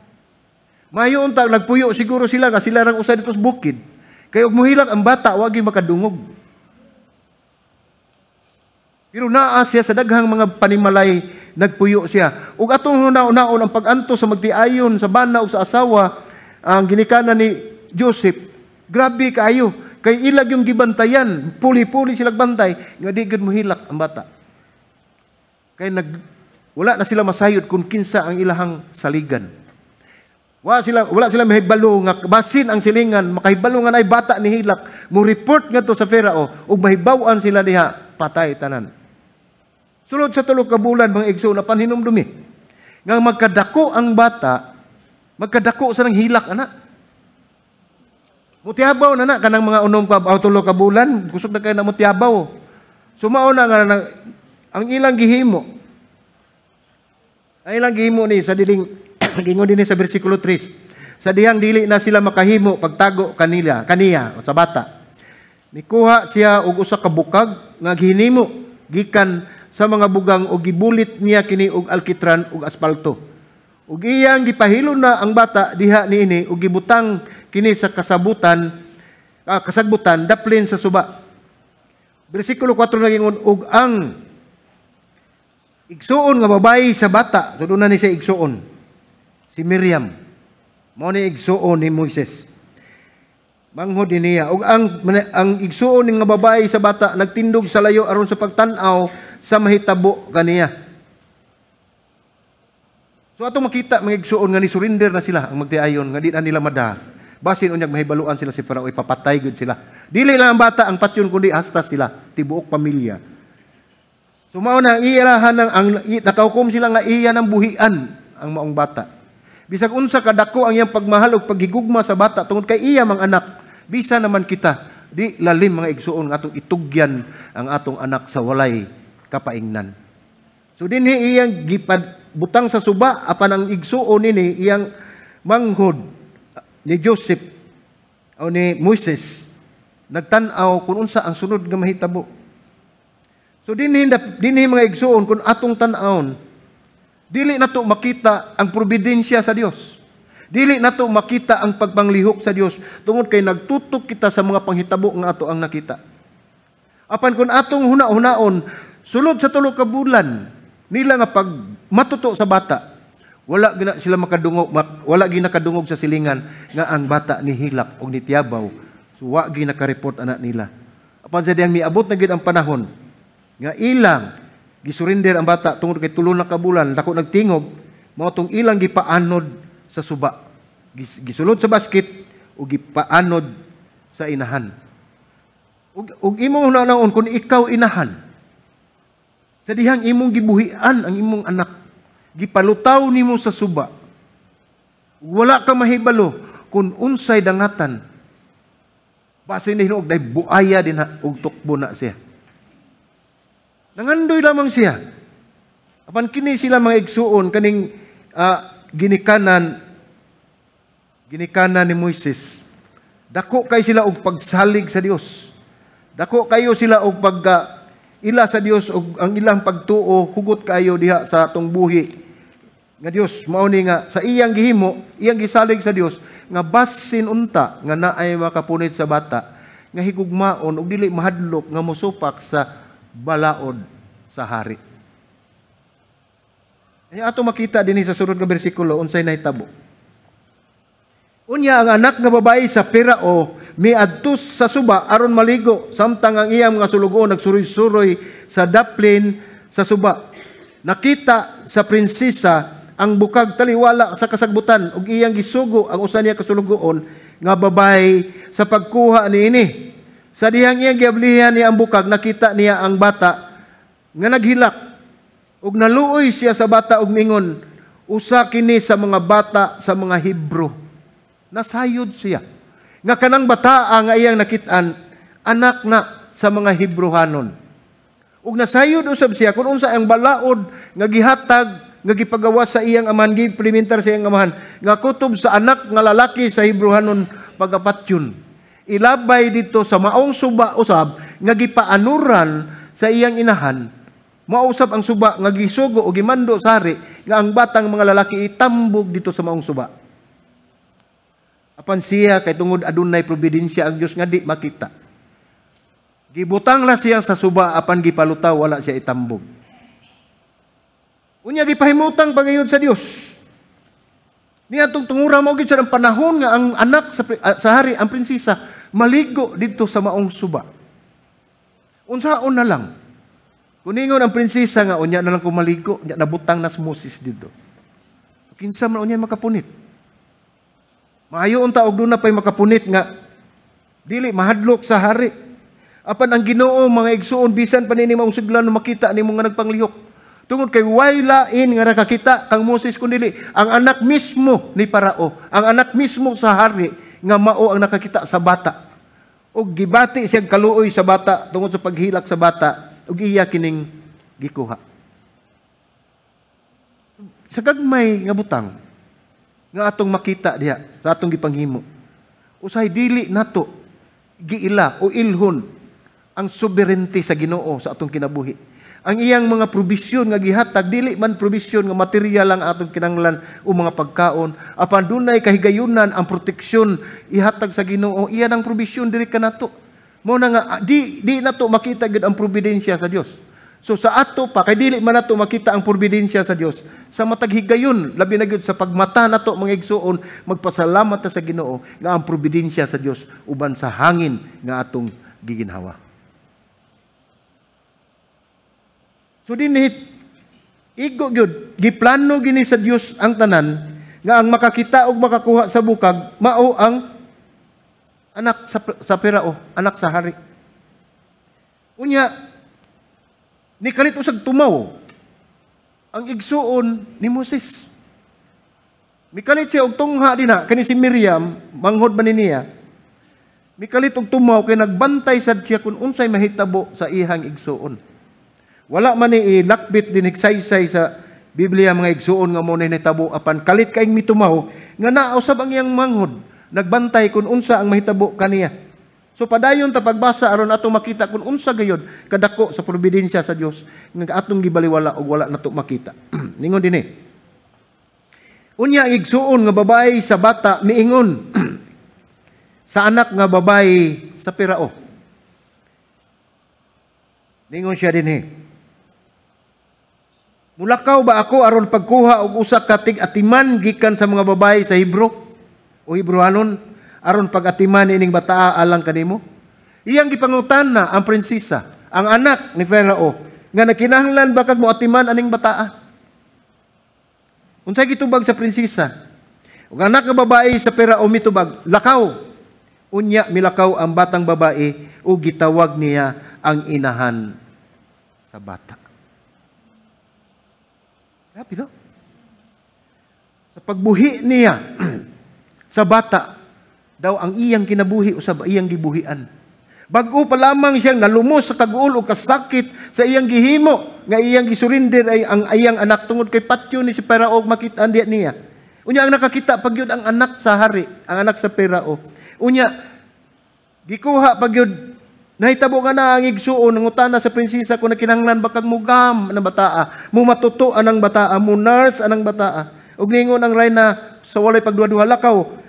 Mayo unta nagpuyo siguro sila nga sila rang usa dito sa bukid. Kay og muhilak ang bata wagi makadungog. Pero naa siya sa daghang mga panimalay nagpuyo siya. Ug atong hunaon-hunaon ang pag-anto sa magtiayon sa bana ug sa asawa ang ginikanan ni Joseph. Grabe kaayo kay ilag yung gibantayan, puli-puli sila bantay nga di gid muhilak ang bata. Kay wala na sila masayod kung kinsa ang ilahang saligan. Wala sila mahibalo nga basin ang silingan, makahibalo nga ay bata ni hilak, mo report nga to sa Pharaoh ug mahibaw-an sila diha patay tanan. Sulod sa 3 ka bulan mga igsoon apan hinumdumi nga magkadako ang bata, magkadako sa nang hilak ana. Mutiabaw na kanang mga unom ka 3 ka bulan, kusog na kay na mutiabaw. Sumao na nga ang ilang gihimo. Ang ilang gihimo ni sa diling gingon dinhi sa bersikulo 3. Sa dihang dili na sila makahimo pagtago kaniya sa bata. Nikuha siya og usa ka bukag nga gihinimo gikan sa mga bugang o gibulit niya kini og alkitran ug asfalto. Ug iyang gipahilo na ang bata diha niini ug gibutang kini sa kasagbutan daplin sa suba. Bersikulo 4 nagingon ug ang igsuon nga babayi sa bata, so doon na ni siya igsuon, si Miriam, mao ni igsuon ni Moises. Manghod niya ug ang igsuon nga babayi sa bata nagtindog sa layo aron sa pagtan-aw sa mahitabo kaniya. So ato makita mga igsuon nga ni surrender na sila ang magtiayon nga di na nila mada. Basin unyag mahibaluan sila si Farao ipapatay gud sila. Dili lang ang bata ang patyon kundi hasta sila tibuok pamilya. So mao na iirahan ang nakahukom sila nga iya ng buhian ang maong bata. Bisag unsa kadako ang iyang pagmahal ug paghigugma sa bata tungod kay iya mang anak. Bisa naman kita di lalim mga igsuon nga atong itugyan ang atong anak sa walay kapaingnan. So dinhi iyang gipabutang sa suba apan ang igsuon nini iyang manghod ni Joseph o ni Moises nagtan-aw kung unsa ang sunod nga mahitabo. So dinhi mga igsuon kung atong tan-awon dili nato makita ang probidensya sa Dios. Dili nato makita ang pagpanglihok sa Dios tungod kay nagtutok kita sa mga panghitabo nga ato ang nakita. Apan kung atong huna-hunaon sulod sa 3 ka bulan nila nga pag matuto sa bata, wala gina sila wala ginakadungog sa silingan nga ang bata ni hilak o ni tiyabaw. So wa ginakareport anak nila. Apan sa diyang miabot na gid ang panahon nga ilang gisurrender ang bata tungod kay 3 na ka bulan, dako nagtingog, mao tong ilang gipaanod sa suba. Gisulod sa basket o gipaanod sa inahan. Ug imong hunaon kung ikaw inahan, sa dihang imong gibuhian ang imong anak, gipalutaw nimo sa suba, wala ka mahibalo kung unsay dangatan. Basin ni hinuog, dahil buaya din og tukbo na siya. Nangandoy lamang siya. Apan kini sila mga igsuon, kaning ginikanan ni Moises. Dako kay sila og pagsalig sa Dios. Dako kayo sila og ila sa Dios og ang ilang pagtuo hugot kayo diha sa atong buhi nga Dios mao ni nga sa iyang gihimo, iyang gisalig sa Dios nga basin unta nga naay makapunit sa bata nga higugmaon og dili mahadlok nga mosupak sa balaod sa hari. Ay ato makita dinhi sa sunod nga bersikulo unsay nahitabo. Unya ang anak nga babae sa Pirao miadtos sa suba aron maligo samtang ang iyang mga sulugon nagsuroy-suroy sa daplin sa suba. Nakita sa prinsesa ang bukag taliwala sa kasagbutan ug iyang gisugo ang usa niya kasulugoon nga babae sa pagkuha niini. Sa dihang iyang giablihan niya ang bukag, nakita niya ang bata nga naghilak ug naluoy siya sa bata ug mingon, usa kini sa mga bata sa mga Hebro. Nasayod siya nga kanang bataa nga iyang nakitaan anak na sa mga Hebrohanon. Ug nasayod usab siya kung unsa ang balaod nga gihatag nga gipagawas sa iyang amahan, giimplementar sa iyang amahan nga kutob sa anak nga lalaki sa Hebrohanon pagapatyon. Ilabay dito sa maong suba usab nga gipaanuran sa iyang inahan. Mausab ang suba nga gisugo o gimando sa hari nga ang batang mga lalaki itambog dito sa maong suba. Apan siya kay tungod adunay probidensya ang Dios nga di makita. Gibutang la siya sa suba apan gipalutaw wala siya itambog. Unya gipahimutang pagayod sa Dios. Niya tong tungura mo gid sa panahon nga ang anak sa hari ang prinsesa maligo dito sa maong suba. Unsaon na lang. Kuningon ang prinsesa nga unya na lang kumaligo, nya nabutang nas Moses dito. Kinsa man unya makapunit. Maayo unta og duna pay makapunit nga dili mahadlok sa hari. Apan ang Ginoo mga igsuon bisan pa nini mausuglan makita nimo nga nagpanglihok. Tungod kay way lain nga nakakita kang Moses kundi ang anak mismo ni Parao, ang anak mismo sa hari nga mao ang nakakita sa bata. Og gibati siyang kaluoy sa bata tungod sa paghilak sa bata ug iya kining gikuha. Sa gagmay nga butang nga atong makita diha sa atong gipanghimo. Usahay dili nato giila o ilhon ang sovereignty sa Ginoo sa atong kinabuhi. Ang iyang mga probisyon nga gihatag dili man probisyon nga material lang atong kinahanglan o mga pagkaon, apan dunay kahigayunan ang proteksyon ihatag sa Ginoo, iya nang probisyon diri kanato. Mao na nga di nato makita gid ang providensya sa Dios. So sa ato pa kay dili man nato makita ang providensya sa Dios, sa matag higayon labi na gyud sa pagmata nato mga igsuon, magpasalamat ta sa Ginoo nga ang providensya sa Dios uban sa hangin nga atong giginhawa. So dinhit igo gyud giplano gini sa Dios ang tanan nga ang makakita og makakuha sa bukag mao ang anak sa Parao, anak sa hari. Unya ni kalit usag tumaw ang igsuon ni Moses. Mikalit siya og tungha dinha kani si Miriam manghod man niya. Mikalit og tumaw kay nagbantay sad siya kun unsay mahitabo sa ihang igsuon. Wala man ni ilakbit din higsaysay sa Biblia mga igsuon nga mo ni nahitabo apan kalit kaing mitumaw nga naa usab ang iyang manghod nagbantay kun unsa ang mahitabo kaniya. So padayon ta pagbasa aron atong makita kung unsa gayud kadako sa providensya sa Dios nga atong gibaliwala og wala nato makita. Ningon dinhi. Unya ang igsuon nga babae sa bata miingon sa anak nga babae sa Parao. Ningon siya dinhi. Mulakaw ba ako aron pagkuha og usa ka tig-atiman gikan sa mga babae sa Hebro o Hebrohanon? Aron pag-atiman ining bataa alang kanimo. Iyang gipangutana ang prinsesa, ang anak ni Farao, nga nakinahanglan ba kag moatiman aning bataa? Unsay gitubag sa prinsesa? Ug anak nga babae sa Farao mitubag, lakaw. Unya milakaw ang batang babae ug gitawag niya ang inahan sa bata. Grabe no? Sa pagbuhi niya sa bata, daw ang iyang kinabuhi usab iyang gibuhian. Bag-o pa lamang siyang nalumos sa kaguol o kasakit sa iyang gihimo nga iyang gisurinder ay ang iyang anak tungod kay patyo ni si Parao makita niya. Unya ang nakakita pagyud ang anak sa hari, ang anak sa Parao. Unya gikuha pagyud nahitabo nga na ang igsuon nangutana sa prinsesa kung nakinahanglan ba kag mugam ang bataa, mo matuto anang bataa, mo nurse anang bataa. Ug ningon ang reyna sa walay pagduha-duha lakaw.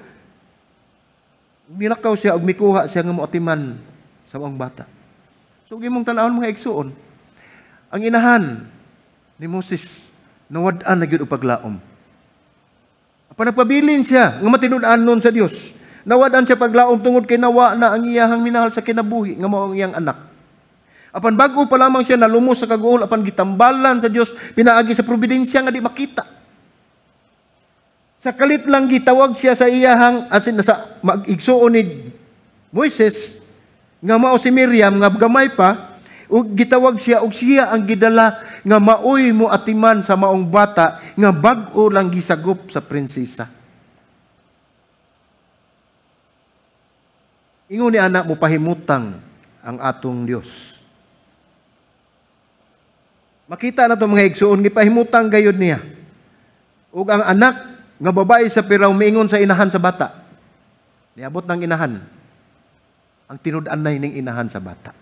Milakaw siya og mikuha siya nga moatiman sa mga bata. So gimong tan-awon mga igsuon, ang inahan ni Moses nawad-an na gyud og paglaom. Apan nagpabilin siya nga matinud-anon sa Dios. Nawad-an siya paglaom tungod kay nawa na ang iyang minahal sa kinabuhi nga mao ang iyang anak. Apan bag-o pa lamang siya nalumos sa kaguol apan gitambalan sa Dios pinaagi sa providensya nga di makita. Sa kalit lang gitawag siya sa iyahang asin sa mag-igsuon ni Moises nga mao si Miriam nga gamay pa ug gitawag siya og siya ang gidala nga maoy mo atiman sa maong bata nga bag-o lang gisagop sa prinsesa. Ingon ni anak mo pahimutang ang atong Dios. Makita na to mga igsuon gipahimutang gayud niya. Ug ang anak nga babae sa Parao miingon sa inahan sa bata. Niabot ng inahan. Ang tinud-an na ning inahan sa bata.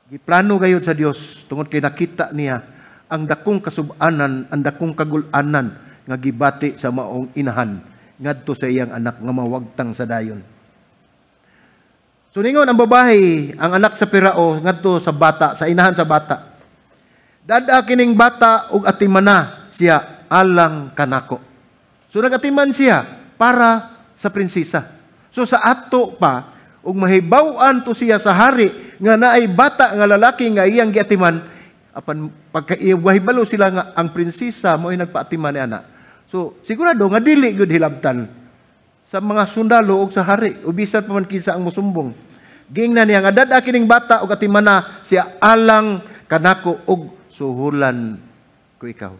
Giplano gayud sa Dios tungod kay nakita niya ang dakong kasub-anan, ang dakong kagul-anan nga gibati sa maong inahan ngadto sa iyang anak nga mawagtang sa dayon. So ningon ang babae, ang anak sa Parao ngadto sa bata, sa inahan sa bata. Dada kining bata ug atimana siya alang kanako. So nagatiman siya para sa prinsesa. So sa ato pa, ug mahibaw-an to siya sa hari nga naay bata nga lalaki nga iyang giatiman, apan pagkaibahibalo sila nga ang prinsesa mo ay nagpaatiman ni ana. So sigurado nga dili gud hilabtan sa mga sundalo ug sa hari, o bisan pa man kinsa ang mosumbong. Gingnan niya nga dada kining bata og atimana siya alang kanako og suhulan ko ikaw.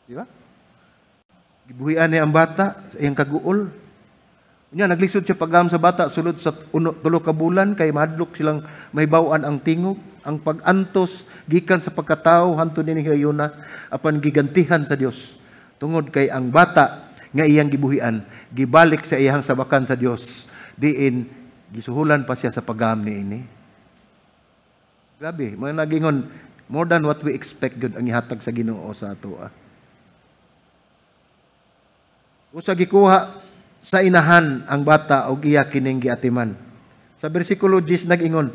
Di ba? Gibuhian niya ang bata sa iyang kaguol. Nya naglisod siya pagam sa bata sulod sa tulo ka bulan kay madlok silang mahibaw-an ang tingog, ang pag-antos gikan sa pagkatao hantud ni hayuna apan gigantihan sa Dios. Tungod kay ang bata nga iyang gibuhian gibalik sa iyang sabakan sa Dios diin gisuhulan pa siya sa pagam niini. Grabe, mga nagingon more than what we expect gud ang ihatag sa Ginoo sa ato. Usa gikuha sa inahan ang bata og iya kining giatiman. Sa bersikulo 10 nag-ingon,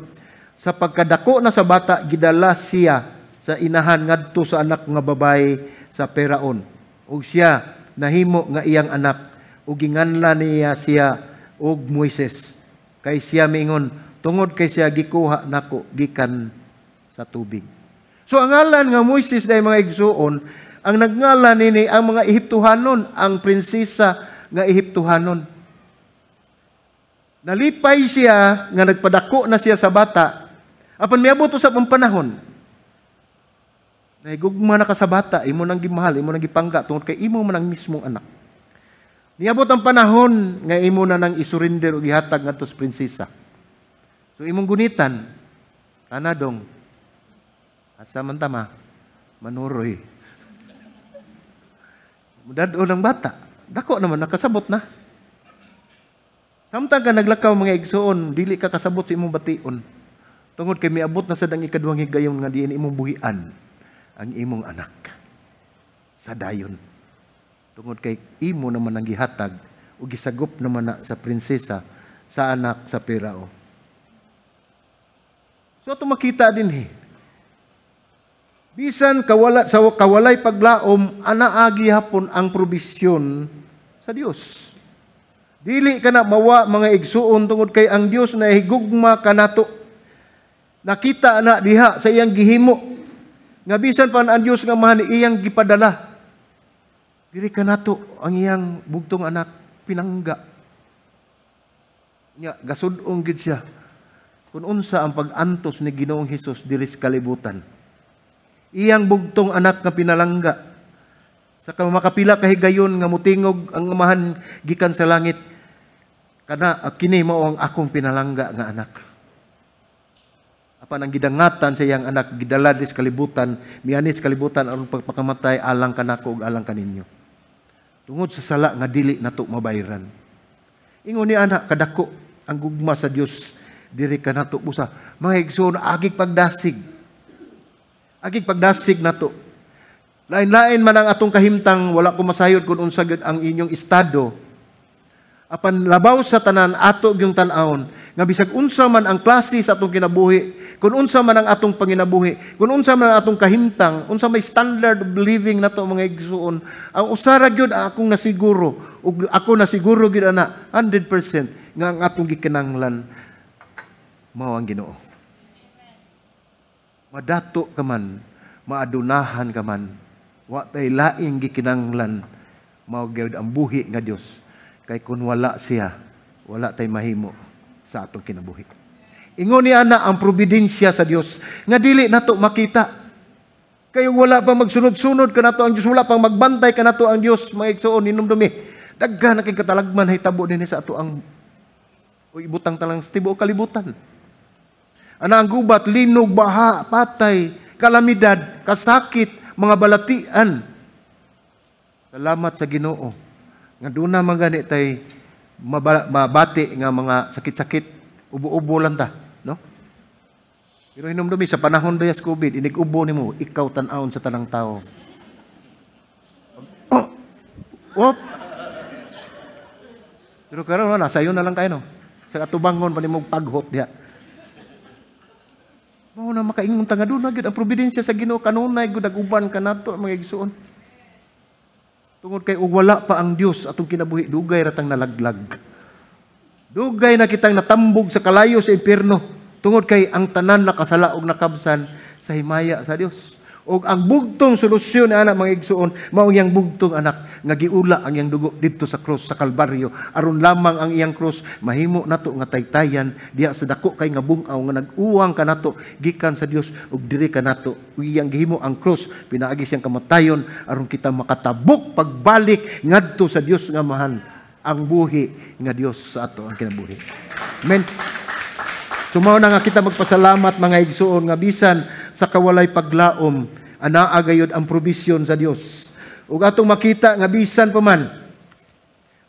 sa pagkadako na sa bata gidala siya sa inahan ngadto sa anak nga babae sa Peraon. Ug siya nahimo nga iyang anak ug ginganlan niya siya og Moises. Kay siya miingon, tungod kay siya gikuha nako gikan sa tubig. So ang ngalan nga Moises day mga igsuon, ang nagngalan nini ang mga Ehiptohanon, ang prinsesa nga Ehiptohanon. Nalipay siya nga nagpadako na siya sa bata. Apan miabot sa panahon. Nahigugma na ka sa bata, imo nang gimahal, imo nang gipangga tungod kay imo man ang mismong anak. Niabot ang panahon nga imo na nang isurrender og ihatag ngadto sa prinsesa. So imong gunitan, tanadong asa man tama manuroy. Mudad-o ng bata. Dako naman, nakasabot na. Samtang ka naglakaw mga igsoon, dili ka kasabot sa imong bation. Tungod kay miabot na sa dang ikaduhang higayon nga diin imong buhian ang imong anak sa dayon. Tungod kay imo naman ang gihatag o gisagop naman na sa prinsesa sa anak sa Perao. So ito makita din bisan kawalay paglaom, anaagi hapon ang probisyon sa Dios. Dili ka na mawa mga igsuon tungod kay ang Dios na higugma kanato. Nakita na diha sa iyang gihimo. Nga bisan pa ang Dios nga mahal iyang gipadala. Dili ka nato ang iyang bugtong anak pinangga. Nya gasud-ong gid siya. Kung unsa ang pag-antos ni Ginoong Hesus diri sa kalibutan. Iyang bugtong anak nga pinalangga. Sa makapila kahigayon nga mutingog ang amahan gikan sa langit. Kana kini mao ang akong pinalangga nga anak. Apan ang gidangatan sa iyang anak gidala dis kalibutan, mianis kalibutan aron pagpakamatay alang kanako ug alang kaninyo. Tungod sa sala nga dili nato mabayran. Ingon ni anak kadako ang gugma sa Dios diri kanato busa. Mga igsoon agig pagdasig. Agig pagdasig nato. Lain-lain man ang atong kahimtang, wala ko masayod kung unsa gyud ang inyong estado. Apan labaw sa tanan ato gyung tan-awon nga bisag unsa man ang klase sa atong kinabuhi, kun unsa man ang atong panginabuhi, kun unsa man ang atong kahimtang, unsa may standard of living nato mga igsuon, ang usara gyud akong nasiguro ug ako nasiguro gyud ana 100% nga ang atong gikinahanglan mao ang Ginoo. Madato ka man, maadunahan ka man, wa tay laing gikinahanglan mao gyud ang buhi nga Dios. Kay kung wala siya, wala tay mahimo sa atong kinabuhi. Ingon ni ana ang providensya sa Dios nga dili nato makita. Kay wala pa magsunod-sunod kanato ang Dios, wala pang magbantay kanato ang Dios, mga igsoon hinumdumi. Daghan na kay katalagman hitabo dinhi sa ato ang ibutang talang tibuok kalibutan. Ana ang gubat, linog, baha, patay, kalamidad, kasakit, mga balatian. Salamat sa Ginoo. Nga doon na mga ganit tay mabati nga mga sakit-sakit, ubo-ubo lang ta, no? Pero hinumdumi sa panahon dayas COVID, inig-ubo nimo, ikaw tan-awon sa tanang tao. Oh! Wop! Pero karon na sayo na lang kayo, no? Sa atubangon pa nimo paghot diha. Mao na makaingon ta nga doon na gyud ang providensya sa Ginoo kanunay gud uban kanato mga igsuon. Tungod kay wala pa ang Dios atong kinabuhi, dugay ratang nalaglag. Dugay na kitang natambog sa kalayo sa impierno. Tungod kay ang tanan nakasala og nakabsan sa himaya sa Dios. O ang bugtong solusyon na anak mga igsuon, mao yang bugtong anak nga giula ang iyang dugo didto sa cross sa Kalbaryo, aron lamang ang iyang cross mahimo nato nga taytayan diha sa dako kay nga bungaw nga nag-uwang kanato gikan sa Dios ug diri kanato. Iyang gihimo ang cross pinaagi siyang kamatayon aron kita makatabok pagbalik ngadto sa Dios nga mahan, ang buhi nga Dios sa ato ang kinabuhi. Amen. Sumaw na nga kita magpasalamat mga igsuon nga bisan sa kawalay paglaom, anaa gayud ang provision sa Dios. Ug atong makita nga bisan pa man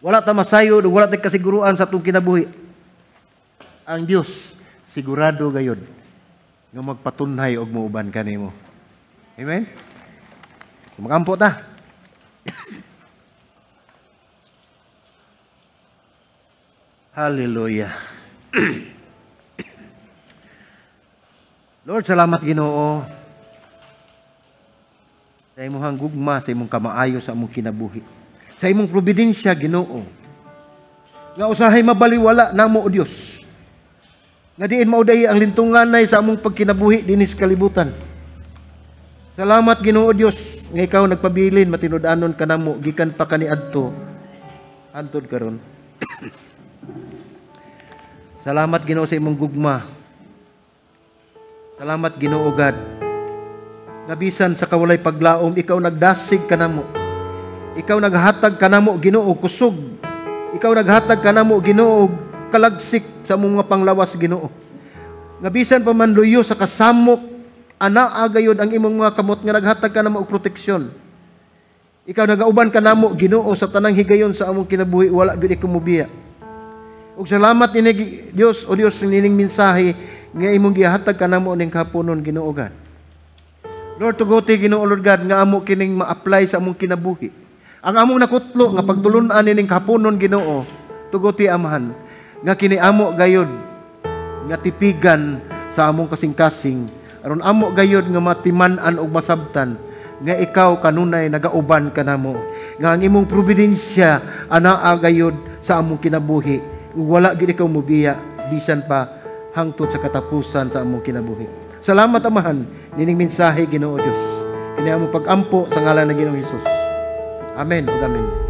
wala ta masayod ug wala ta kasiguruan sa atong kinabuhi, ang Dios sigurado gayud nga magpatunhay og muuban kanimo. Amen. Kumakampo ta. Hallelujah. Lord, salamat Ginoo sa imong gugma, sa imong kamaayo sa among kinabuhi. Sa imong providensya Ginoo, nga usahay mabaliwala namo o Dios. Nga diin mauday ang lintunganay sa among pagkinabuhi dinis kalibutan. Salamat Ginoo Dios nga ikaw nagpabilin matinud-anon kanamo gikan pa kaniadto hantod karon. Salamat Ginoo sa imong gugma. Salamat Ginoo God. Nga bisan sa kawalay paglaom, ikaw nagdasig kanamo. Ikaw naghatag kanamo Ginoo kusog. Ikaw naghatag kanamo Ginoo kalagsik sa mga panglawas Ginoo. Nga bisan pa man luyo sa kasamok, anaa gayud ang imong mga kamot nga naghatag kanamo og proteksyon. Ikaw nagauban kanamo Ginoo sa tanang higayon sa among kinabuhi, wala gyud ikaw mobiya. Ug salamat ini Dios o Dios nining mensahe nga imong gihatag kanamo ning kahaponon Ginoo God. Lord, tuguti Ginoo Lord God nga amo kining ma-apply sa among kinabuhi. Ang among nakutlo nga pagtulun-an ning kahaponon Ginoo, tuguti amahan nga kini amo gayud nga tipigan sa among kasing-kasing aron amo gayud nga matiman-an og masabtan nga ikaw kanunay nagauban kanamo, nga ang imong providensya anaa gayud sa among kinabuhi. Wala gid ikaw mobiya bisan pa hangtod sa katapusan sa among kinabuhi. Salamat amahan nining mensahe Ginoo Dios. Kini among pag-ampo sa ngalan ng Ginoong Hesus. Amen ug amen.